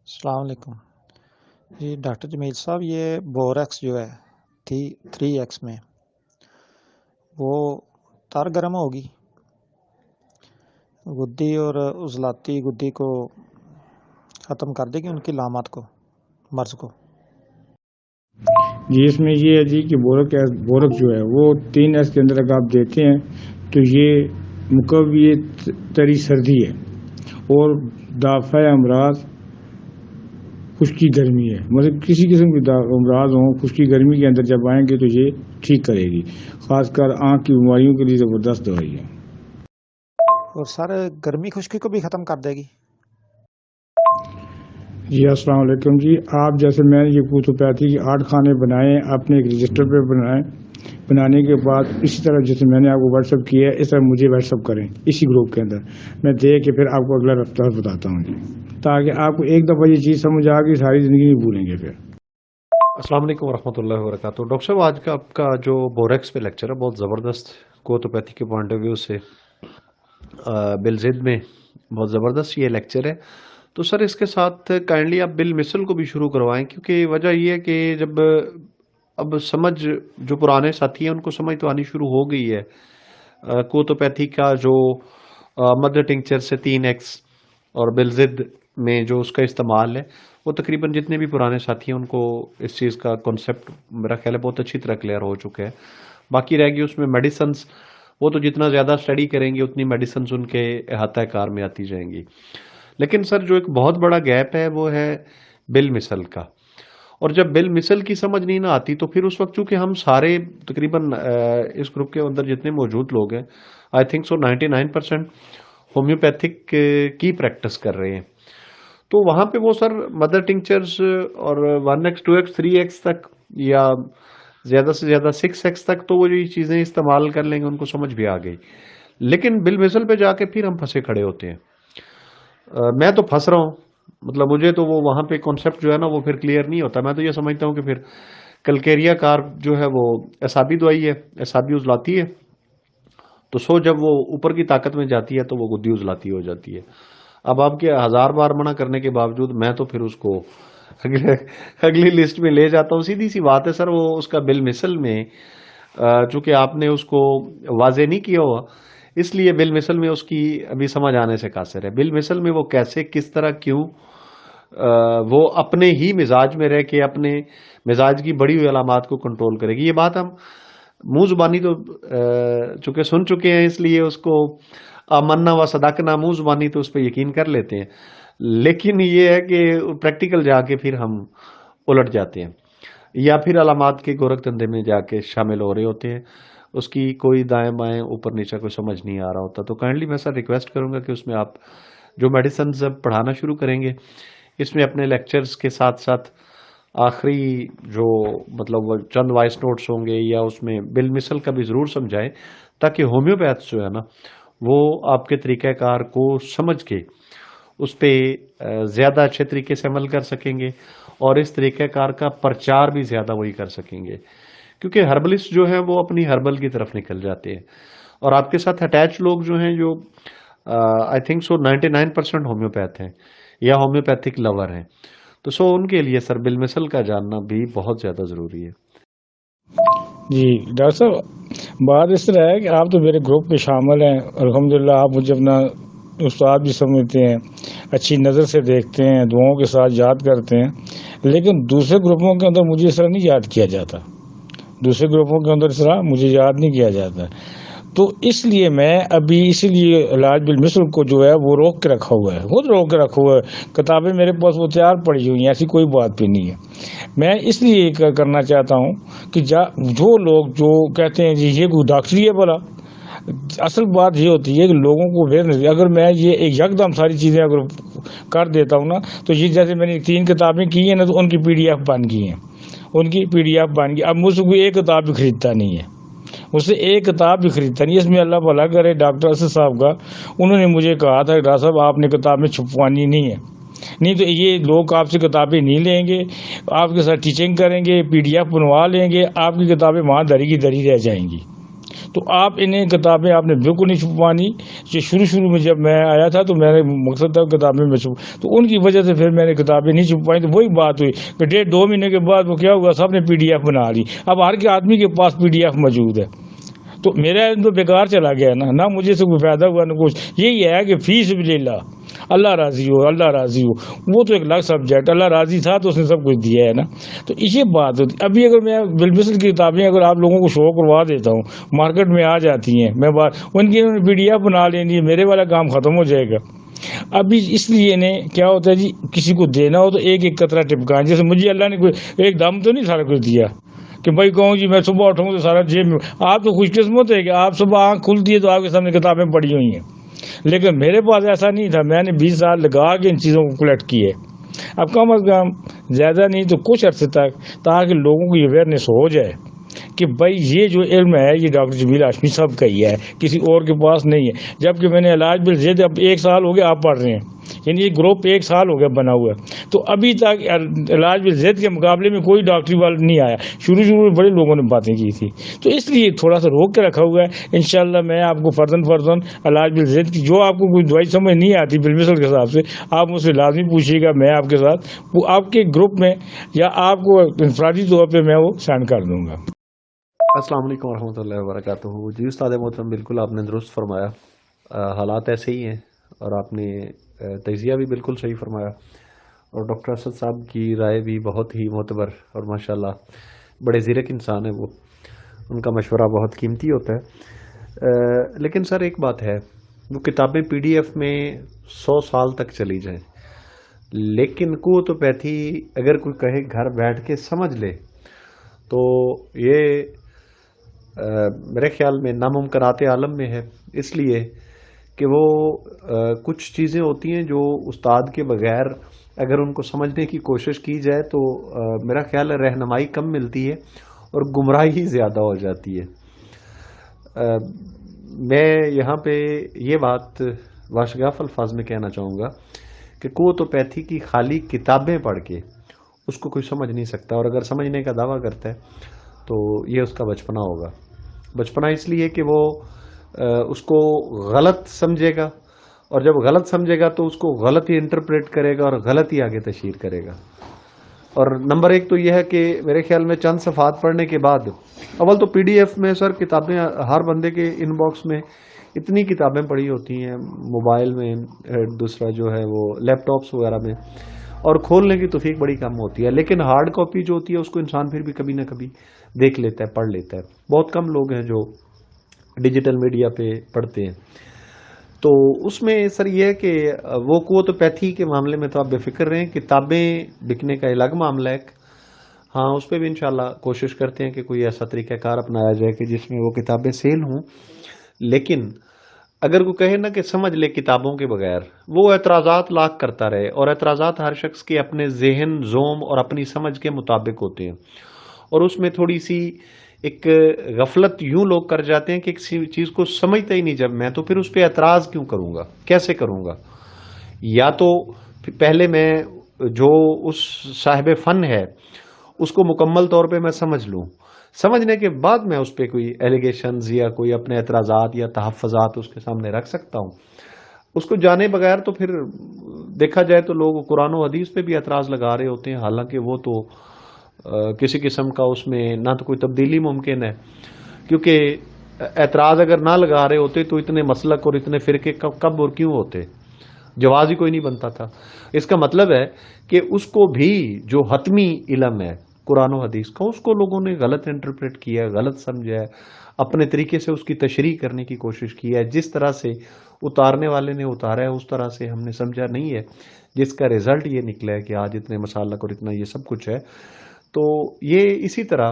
السلام علیکم جی ڈاکٹر جمیل صاحب، یہ بوریکس جو ہے 3X میں وہ تار گرم ہوگی گدی اور عضلاتی گدی کو ختم کر دے گی، ان کی علامات کو، مرض کو؟ جی اس میں یہ ہے جی کہ بورک جو ہے وہ 3S کے اندر اگر آپ دیتے ہیں تو یہ مقوی تری سردی ہے اور دافع امراض خشکی گرمی ہے، مطلب کسی قسم کی امراض ہوں خشکی گرمی کے اندر جب آئیں گے تو یہ ٹھیک کرے گی، خاص کر آنکھ کی بیماریوں کے لیے زبردست دوائی ہے۔ اور سر گرمی خشکی کو بھی ختم کر دے گی؟ جی السلام علیکم جی، آپ جیسے میں نے یہ کوتوپیتھی کی 8 خانے بنائے ہیں، اپنے ایک رجسٹر پہ بنائیں، بنانے کے بعد اسی طرح جیسے میں نے آپ کو واٹس ایپ کیا ہے اس طرح مجھے واٹس ایپ کریں اسی گروپ کے اندر، میں دیکھ کے پھر آپ کو اگلا رفتہ بتاتا ہوں جی، تاکہ آپ کو ایک دفعہ یہ چیز سمجھ آ گئی ساری زندگی نہیں بھولیں گے پھر۔ السلام علیکم ورحمۃ اللہ وبرکاتہ۔ ڈاکٹر صاحب، آج کا آپ کا جو بوریکس پہ لیکچر ہے بہت زبردست، کوتوپیتھی کے پوائنٹ آف ویو سے بالضد میں بہت زبردست یہ لیکچر ہے۔ تو سر اس کے ساتھ کائنڈلی آپ بالمثل کو بھی شروع کروائیں، کیونکہ وجہ یہ ہے کہ جب اب سمجھ جو پرانے ساتھی ہیں ان کو سمجھ تو آنی شروع ہو گئی ہے کوتوپیتھی کا جو مدر ٹنکچر سے 3X اور بالضد میں جو اس کا استعمال ہے، وہ تقریباً جتنے بھی پرانے ساتھی ہیں ان کو اس چیز کا کنسیپٹ میرا خیال ہے بہت اچھی طرح کلیئر ہو چکا ہے۔ باقی رہ گئی اس میں میڈیسنز، وہ تو جتنا زیادہ اسٹڈی کریں گے اتنی میڈیسنز ان کے احاطہ کار میں آتی جائیں گی۔ لیکن سر جو ایک بہت بڑا گیپ ہے وہ ہے بالمثل کا، اور جب بالمثل کی سمجھ نہیں نہ آتی تو پھر اس وقت چونکہ ہم سارے تقریباً اس گروپ کے اندر جتنے موجود لوگ ہیں آئی تھنک سو 99% ہومیوپیتھک کی پریکٹس کر رہے ہیں، تو وہاں پہ وہ سر مدر ٹنکچرز اور 1X 2X 3X تک یا زیادہ سے زیادہ 6X تک تو وہ یہ چیزیں استعمال کر لیں گے، ان کو سمجھ بھی آ گئی، لیکن بالمثل پہ جا کے پھر ہم پھنسے کھڑے ہوتے ہیں۔ میں تو پھنس رہا ہوں، مطلب مجھے تو وہ وہاں پہ کانسیپٹ جو ہے نا وہ پھر کلیئر نہیں ہوتا۔ میں تو یہ سمجھتا ہوں کہ پھر کلکیریا کار جو ہے وہ اعصابی دوائی ہے، اعصابی عضلاتی ہے، تو سو جب وہ اوپر کی طاقت میں جاتی ہے تو وہ گدی عضلاتی ہو جاتی ہے۔ اب آپ کے 1000 بار منع کرنے کے باوجود میں تو پھر اس کو اگلی لسٹ میں لے جاتا ہوں۔ سیدھی سی بات ہے سر، وہ اس کا بالمثل میں چونکہ آپ نے اس کو واضح نہیں کیا ہوا، اس لیے بالمثل میں اس کی ابھی سمجھ آنے سے قاصر ہے۔ بالمثل میں وہ کیسے، کس طرح، کیوں وہ اپنے ہی مزاج میں رہ کے اپنے مزاج کی بڑی ہوئی علامات کو کنٹرول کرے گی۔ یہ بات ہم منہ زبانی تو چونکہ سن چکے ہیں، اس لیے اس کو آمنا و صدقنا منہ زبانی تو اس پہ یقین کر لیتے ہیں، لیکن یہ ہے کہ پریکٹیکل جا کے پھر ہم الٹ جاتے ہیں یا پھر علامات کے گورکھ دھندے میں جا کے شامل ہو رہے ہوتے ہیں، اس کی کوئی دائیں بائیں اوپر نیچے کوئی سمجھ نہیں آ رہا ہوتا۔ تو کائنڈلی میں سر ریکویسٹ کروں گا کہ اس میں آپ جو میڈیسنز اب پڑھانا شروع کریں گے اس میں اپنے لیکچرز کے ساتھ ساتھ آخری جو مطلب وہ چند وائس نوٹس ہوں گے یا اس میں بالمثل کا بھی ضرور سمجھائیں، تاکہ ہومیوپیتھ جو ہے نا وہ آپ کے طریقہ کار کو سمجھ کے اس پہ زیادہ اچھے طریقے سے عمل کر سکیں گے اور اس طریقہ کار کا پرچار بھی زیادہ وہی کر سکیں گے، کیونکہ ہربلسٹ جو ہیں وہ اپنی ہربل کی طرف نکل جاتے ہیں، اور آپ کے ساتھ اٹیچ لوگ جو ہیں جو آئی تھنک سو 99% ہومیوپیتھ ہیں یا ہومیوپیتھک لور ہیں، تو سو ان کے لیے سر بالمثل کا جاننا بھی بہت زیادہ ضروری ہے۔ جی ڈاکٹر صاحب، بات اس طرح ہے کہ آپ تو میرے گروپ میں شامل ہیں، الحمدللہ آپ مجھے اپنا استاد بھی سمجھتے ہیں، اچھی نظر سے دیکھتے ہیں، دعاؤں کے ساتھ یاد کرتے ہیں، لیکن دوسرے گروپوں کے اندر مجھے اس طرح نہیں یاد کیا جاتا، دوسرے گروپوں کے اندر اس طرح مجھے یاد نہیں کیا جاتا، تو اس لیے میں ابھی اسی لیے علاج بالمثل کو جو ہے وہ روک کے رکھا ہوا ہے، خود روک کے رکھا ہوا ہے، کتابیں میرے پاس وہ تیار پڑی ہوئی ہیں، ایسی کوئی بات بھی نہیں ہے۔ میں اس لیے یہ کرنا چاہتا ہوں کہ جو لوگ جو کہتے ہیں جی یہ کوئی ڈاکٹری ہے، بولا اصل بات یہ ہوتی ہے کہ لوگوں کو اگر میں یہ ایک یکدم ساری چیزیں اگر کر دیتا ہوں نا، تو یہ جیسے میں نے 3 کتابیں کی ہیں نا تو ان کی PDF بن گئی ہیں، ان کی PDF بن گئی، اب مجھ سے کوئی ایک کتاب بھی خریدتا نہیں ہے، مجھ سے ایک کتاب بھی خریدتا نہیں۔ اس میں اللہ بھلا کرے ڈاکٹر اسد صاحب کا، انہوں نے مجھے کہا تھا کہ ڈاکٹر صاحب آپ نے کتابیں چھپوانی نہیں ہے، نہیں تو یہ لوگ آپ سے کتابیں نہیں لیں گے، آپ کے ساتھ ٹیچنگ کریں گے، PDF بنوا لیں گے، آپ کی کتابیں وہاں دری کی دری رہ جائیں گی۔ تو آپ انہیں کتابیں آپ نے بالکل نہیں چھپوانی. یہ شروع میں جب میں آیا تھا تو میں نے مقصد تھا کتابیں میں چھپ، تو ان کی وجہ سے پھر میں نے کتابیں نہیں چھپوائی. تو وہی بات ہوئی کہ 1.5-2 مہینے کے بعد وہ کیا ہوا، سب نے PDF بنا لی. اب ہر کے آدمی کے پاس PDF موجود ہے. تو میرا علم تو بیکار چلا گیا نا، نہ مجھے سے کوئی فائدہ ہوا نہ کچھ. یہی ہے کہ فی سبیل اللہ، اللہ راضی ہو، اللہ راضی ہو. وہ تو ایک الگ سبجیکٹ، اللہ راضی تھا تو اس نے سب کچھ دیا ہے نا. تو یہ بات ہوتی. ابھی اگر میں بالمثل کی کتابیں اگر آپ لوگوں کو شو کروا دیتا ہوں، مارکیٹ میں آ جاتی ہیں، میں ان کی PDF بنا لینی ہے، میرے والا کام ختم ہو جائے گا. ابھی اس لیے کیا ہوتا ہے جی، کسی کو دینا ہو تو ایک ایک قطرہ ٹپکائیں. جیسے مجھے اللہ نے کوئی ایک دم تو نہیں سارا کچھ دیا کہ بھائی کہوں جی میں صبح اٹھوں تو سارا جیب میں. آپ تو خوش قسمت ہے کہ آپ صبح آنکھ کھلتی ہے تو آپ کے سامنے کتابیں پڑھی ہوئی ہیں. لیکن میرے پاس ایسا نہیں تھا. میں نے 20 سال لگا کے ان چیزوں کو کلیکٹ کیے. اب کم از کم زیادہ نہیں تو کچھ عرصے تک، تاکہ لوگوں کو یہ اویئرنیس ہو جائے کہ بھائی یہ جو علم ہے یہ ڈاکٹر جمیل ہاشمی صاحب کا ہی ہے، کسی اور کے پاس نہیں ہے. جبکہ میں نے علاج بالضد اب 1 سال ہو گیا آپ پڑھ رہے ہیں، یعنی یہ گروپ 1 سال ہو گیا بنا ہوا ہے. تو ابھی تک علاج بالضد کے مقابلے میں کوئی ڈاکٹری والا نہیں آیا. شروع میں بڑے لوگوں نے باتیں کی تھی. تو اس لیے تھوڑا سا روک کے رکھا ہوا ہے. انشاءاللہ میں آپ کو فردن علاج بالضد کی جو آپ کو کوئی دوائی سمجھ نہیں آتی بالمثل کے حساب سے، آپ مجھ سے لازمی پوچھیے گا. میں آپ کے ساتھ وہ آپ کے گروپ میں یا آپ کو انفرادی طور پہ میں وہ سینڈ کر دوں گا. السلام علیکم ورحمۃ اللہ وبرکاتہ. جی استاد محترم، بالکل آپ نے درست فرمایا. حالات ایسے ہی ہیں اور آپ نے تجزیہ بھی بالکل صحیح فرمایا. اور ڈاکٹر اسد صاحب کی رائے بھی بہت ہی معتبر اور ماشاءاللہ بڑے زیرک انسان ہیں وہ. ان کا مشورہ بہت قیمتی ہوتا ہے. لیکن سر ایک بات ہے، وہ کتابیں PDF میں 100 سال تک چلی جائیں، لیکن قوتوپیتھی اگر کوئی کہے گھر بیٹھ کے سمجھ لے تو یہ میرے خیال میں ناممکنات عالم میں ہے. اس لیے کہ وہ کچھ چیزیں ہوتی ہیں جو استاد کے بغیر اگر ان کو سمجھنے کی کوشش کی جائے تو میرا خیال ہے رہنمائی کم ملتی ہے اور گمراہی زیادہ ہو جاتی ہے. میں یہاں پہ یہ بات واشگاف الفاظ میں کہنا چاہوں گا کہ قوتوپیتھی کی خالی کتابیں پڑھ کے اس کو کوئی سمجھ نہیں سکتا. اور اگر سمجھنے کا دعویٰ کرتا ہے تو یہ اس کا بچپنا ہوگا. بچپنا اس لیے کہ وہ اس کو غلط سمجھے گا، اور جب غلط سمجھے گا تو اس کو غلط ہی انٹرپریٹ کرے گا اور غلط ہی آگے تشہیر کرے گا. اور نمبر 1 تو یہ ہے کہ میرے خیال میں چند صفحات پڑھنے کے بعد، اول تو PDF میں سر کتابیں ہر بندے کے ان باکس میں اتنی کتابیں پڑھی ہوتی ہیں، موبائل میں، دوسرا جو ہے وہ لیپ ٹاپس وغیرہ میں، اور کھولنے کی توفیق بڑی کم ہوتی ہے. لیکن ہارڈ کاپی جو ہوتی ہے اس کو انسان پھر بھی کبھی نہ کبھی دیکھ لیتا ہے، پڑھ لیتا ہے. بہت کم لوگ ہیں جو ڈیجیٹل میڈیا پہ پڑھتے ہیں. تو اس میں سر یہ ہے کہ وہ قوتوپیتھی کے معاملے میں تو آپ بے فکر رہیں. کتابیں بکنے کا الگ معاملہ ہے. ہاں اس پہ بھی انشاءاللہ کوشش کرتے ہیں کہ کوئی ایسا طریقہ کار اپنایا جائے کہ جس میں وہ کتابیں سیل ہوں. لیکن اگر کوئی کہے نا کہ سمجھ لے کتابوں کے بغیر، وہ اعتراضات لاکھ کرتا رہے. اور اعتراضات ہر شخص کے اپنے ذہن، ذوم اور اپنی سمجھ کے مطابق ہوتے ہیں. اور اس میں تھوڑی سی ایک غفلت یوں لوگ کر جاتے ہیں کہ کسی چیز کو سمجھتا ہی نہیں جب میں، تو پھر اس پہ اعتراض کیوں کروں گا، کیسے کروں گا. یا تو پہلے میں جو اس صاحب فن ہے اس کو مکمل طور پہ میں سمجھ لوں، سمجھنے کے بعد میں اس پہ کوئی ایلیگیشنز یا کوئی اپنے اعتراضات یا تحفظات اس کے سامنے رکھ سکتا ہوں. اس کو جانے بغیر تو پھر دیکھا جائے تو لوگ قرآن و حدیث پہ بھی اعتراض لگا رہے ہوتے ہیں، حالانکہ وہ تو کسی قسم کا اس میں نہ تو کوئی تبدیلی ممکن ہے. کیونکہ اعتراض اگر نہ لگا رہے ہوتے تو اتنے مسلک اور اتنے فرقے کب اور کیوں ہوتے، جواز ہی کوئی نہیں بنتا تھا. اس کا مطلب ہے کہ اس کو بھی جو حتمی علم ہے قرآن و حدیث کا، اس کو لوگوں نے غلط انٹرپریٹ کیا ہے، غلط سمجھا ہے، اپنے طریقے سے اس کی تشریح کرنے کی کوشش کی ہے. جس طرح سے اتارنے والے نے اتارا ہے اس طرح سے ہم نے سمجھا نہیں ہے، جس کا رزلٹ یہ نکلا ہے کہ آج اتنے مسالک اور اتنا یہ سب کچھ ہے. تو یہ اسی طرح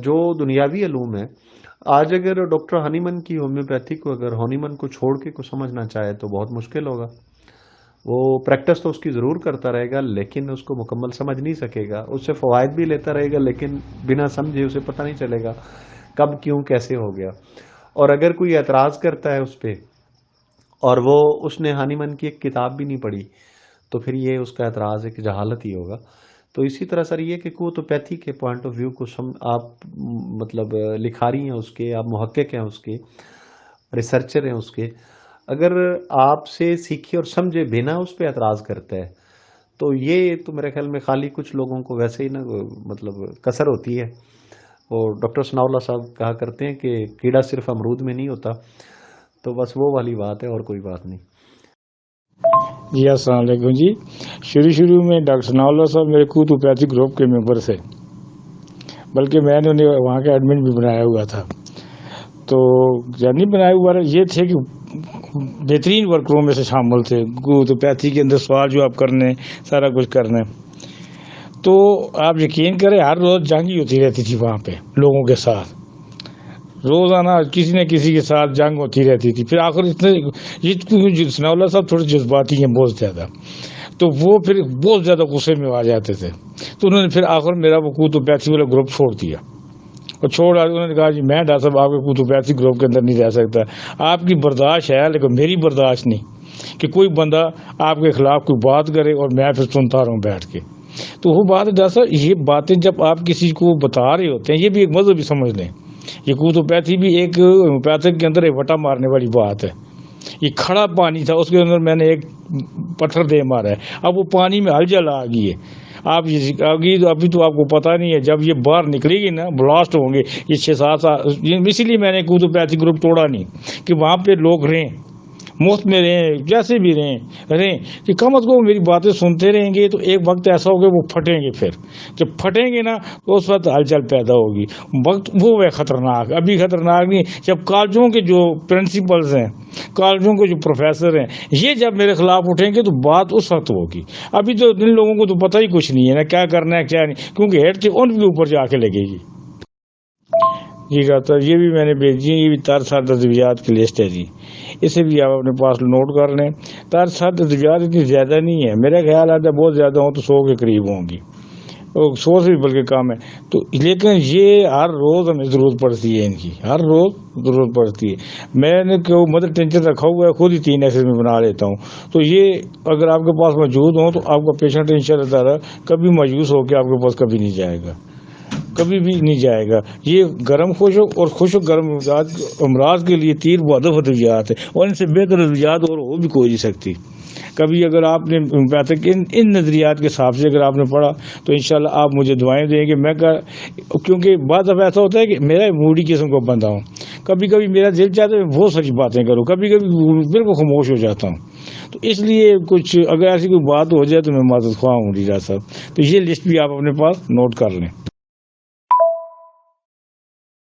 جو دنیاوی علوم ہے، آج اگر ڈاکٹر ہانیمن کی ہومیوپیتھی کو اگر ہانیمن کو چھوڑ کے کو سمجھنا چاہے تو بہت مشکل ہوگا. وہ پریکٹس تو اس کی ضرور کرتا رہے گا لیکن اس کو مکمل سمجھ نہیں سکے گا. اس سے فوائد بھی لیتا رہے گا لیکن بنا سمجھے اسے پتہ نہیں چلے گا کب کیوں کیسے ہو گیا. اور اگر کوئی اعتراض کرتا ہے اس پہ اور وہ اس نے ہانیمن کی ایک کتاب بھی نہیں پڑھی تو پھر یہ اس کا اعتراض ایک جہالت ہی ہوگا. تو اسی طرح سر یہ کہ کوتوپیتھی کے پوائنٹ آف ویو کو آپ مطلب لکھاری ہیں اس کے، آپ محقق ہیں اس کے، ریسرچر ہیں اس کے، اگر آپ سے سیکھے اور سمجھے بنا اس پہ اعتراض کرتا ہے تو یہ تو میرے خیال میں خالی کچھ لوگوں کو ویسے ہی نا مطلب کثر ہوتی ہے. اور ڈاکٹر ثناء اللہ صاحب کہا کرتے ہیں کہ کیڑا صرف امرود میں نہیں ہوتا، تو بس وہ والی بات ہے اور کوئی بات نہیں. جی السلام علیکم. جی شروع میں ڈاکٹر ثناء اللہ صاحب میرے کوتوپیتھی گروپ کے ممبر تھے، بلکہ میں نے انہیں وہاں کا ایڈمن بھی بنایا ہوا تھا. تو جرنی بنائے ہوا یہ تھے کہ بہترین ورکروں میں سے شامل تھے. کوتوپیتھی کے اندر سوال جواب کرنے، سارا کچھ کرنے. تو آپ یقین کریں ہر روز جنگ ہی ہوتی رہتی تھی وہاں پہ لوگوں کے ساتھ، روزانہ کسی نہ کسی کے ساتھ جنگ ہوتی رہتی تھی. پھر آخر اتنے ثناء اللہ صاحب تھوڑے جذباتی ہیں بہت زیادہ، تو وہ پھر بہت زیادہ غصے میں آ جاتے تھے. تو انہوں نے پھر آخر میرا وہ کوتوپیتھی والا گروپ چھوڑ دیا، اور چھوڑ انہوں نے کہا جی میں ڈاکٹر صاحب آپ کے کوتوپیتھی گروپ کے اندر نہیں رہ سکتا. آپ کی برداشت ہے لیکن میری برداشت نہیں کہ کوئی بندہ آپ کے خلاف کوئی بات کرے اور میں پھر سنتا رہوں بیٹھ کے. تو وہ بات ہے ڈاکٹر صاحب، یہ باتیں جب آپ کسی کو بتا رہے ہوتے ہیں، یہ بھی ایک مذہبی سمجھ لیں، یہ کوتوپیتھی بھی ایک ہومیوپیتھک کے اندر ایک وٹا مارنے والی بات ہے. یہ کھڑا پانی تھا، اس کے اندر میں نے ایک پتھر دے مارا ہے، اب وہ پانی میں ہلچل آ گئی ہے. آپ ابھی تو آپ کو پتہ نہیں ہے، جب یہ باہر نکلے گی نا بلاسٹ ہوں گے یہ 6-7 سال. اسی لیے میں نے کوتوپیتھی گروپ توڑا نہیں کہ وہاں پہ لوگ رہیں، مفت میں رہیں، جیسے بھی رہیں کہ کم از کم میری باتیں سنتے رہیں گے. تو ایک وقت ایسا ہوگا وہ پھٹیں گے، پھر جب پھٹیں گے نا تو اس وقت ہلچل پیدا ہوگی. وقت وہ ہے خطرناک، ابھی خطرناک نہیں. جب کالجوں کے جو پرنسپلز ہیں، کالجوں کے جو پروفیسر ہیں، یہ جب میرے خلاف اٹھیں گے تو بات اس وقت ہوگی. ابھی تو ان لوگوں کو تو پتہ ہی کچھ نہیں ہے نا کیا کرنا ہے کیا نہیں، کیونکہ ہیڈ کے ان کے اوپر جا کے لگے گی. جی ڈاکٹر یہ بھی میں نے بھیجی، یہ بھی ترسات ادویات کی لسٹ ہے جی، اسے بھی آپ اپنے پاس نوٹ کر لیں. ترسات ادویات اتنی زیادہ نہیں ہے، میرا خیال آتا ہے بہت زیادہ ہوں تو 100 کے قریب ہوں گی، 100 سے بھی بلکہ کم ہے. تو لیکن یہ ہر روز ہمیں ضرورت پڑتی ہے، ان کی ہر روز ضرورت پڑتی ہے. میں نے مدر ٹینشن رکھا ہوا ہے، خود ہی 3 ایسے میں بنا لیتا ہوں. تو یہ اگر آپ کے پاس موجود ہوں تو آپ کا پیشنٹ انشاءاللہ تعالی کبھی مایوس ہو کے آپ کے پاس کبھی نہیں جائے گا، کبھی بھی نہیں جائے گا. یہ گرم خشک اور خشک گرم امراض کے لیے 3 مؤدب ادویات ہیں، اور ان سے بہتر ادویات اور ہو بھی کوئی نہیں سکتی. کبھی اگر آپ نے ان نظریات کے حساب سے اگر آپ نے پڑھا تو انشاءاللہ آپ مجھے دعائیں دیں گے. کیونکہ بعض دفعہ ایسا ہوتا ہے کہ میرا موڈی قسم کا بندہ ہوں، کبھی کبھی میرا دل چاہتا ہے بہت ساری باتیں کروں، کبھی کبھی بالکل خاموش ہو جاتا ہوں. تو اس لیے کچھ اگر ایسی کوئی بات ہو جائے تو میں معذرت خواہ ہوں ڈاکٹر صاحب. تو یہ لسٹ بھی آپ اپنے پاس نوٹ کر لیں.